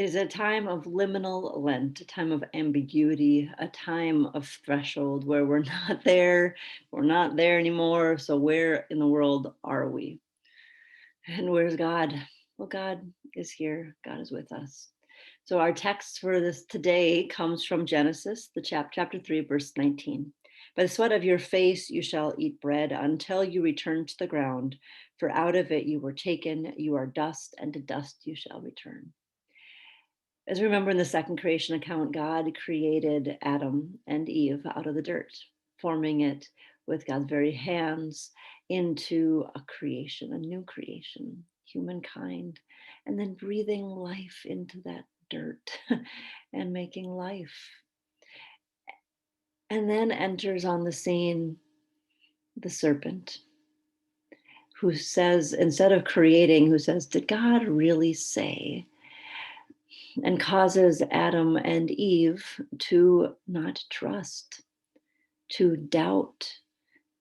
is a time of liminal Lent, a time of ambiguity, a time of threshold where we're not there anymore. So where in the world are we? And where's God? Well, God is here. God is with us. So our text for this today comes from Genesis, the chapter 3, verse 19. By the sweat of your face you shall eat bread until you return to the ground, for out of it you were taken, you are dust, and to dust you shall return. As we remember in the second creation account, God created Adam and Eve out of the dirt, forming it with God's very hands into a creation, a new creation, humankind, and then breathing life into that dirt and making life. And then enters on the scene the serpent, who says, instead of creating, who says, did God really say? And causes Adam and Eve to not trust, to doubt,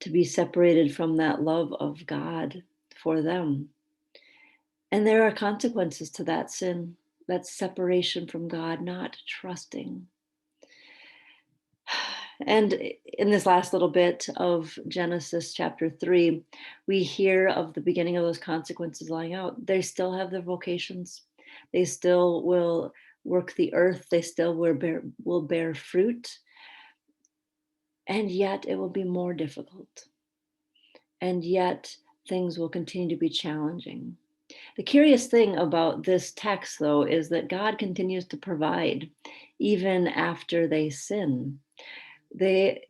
to be separated from that love of God for them. And there are consequences to that sin, that separation from God, not trusting. And in this last little bit of Genesis chapter 3, we hear of the beginning of those consequences lying out. They still have their vocations. They still will work the earth. They still will bear fruit. And yet it will be more difficult. And yet things will continue to be challenging. The curious thing about this text, though, is that God continues to provide even after they sin.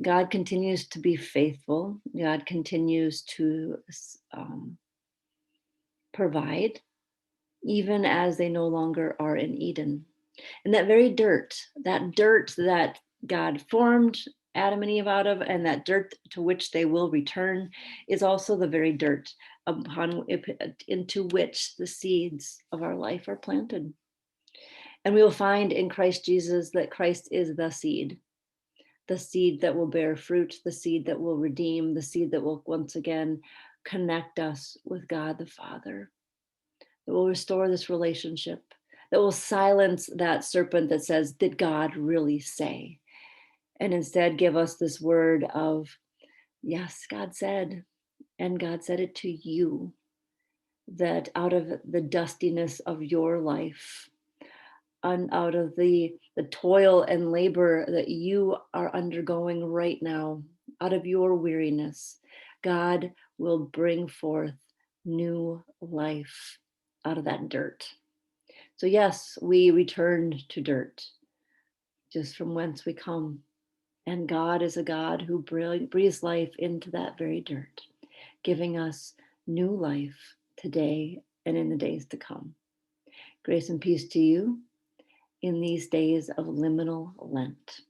God continues to be faithful. God continues to provide, even as they no longer are in Eden. And that very dirt that God formed Adam and Eve out of, and that dirt to which they will return, is also the very dirt into which the seeds of our life are planted. And we will find in Christ Jesus that Christ is the seed that will bear fruit, the seed that will redeem, the seed that will once again connect us with God the Father, that will restore this relationship, that will silence that serpent that says, did God really say? And instead give us this word of, yes, God said, and God said it to you, that out of the dustiness of your life, and out of the toil and labor that you are undergoing right now, out of your weariness, God will bring forth new life out of that dirt. So yes, we returned to dirt, just from whence we come. And God is a God who breathes life into that very dirt, giving us new life today and in the days to come. Grace and peace to you in these days of liminal Lent.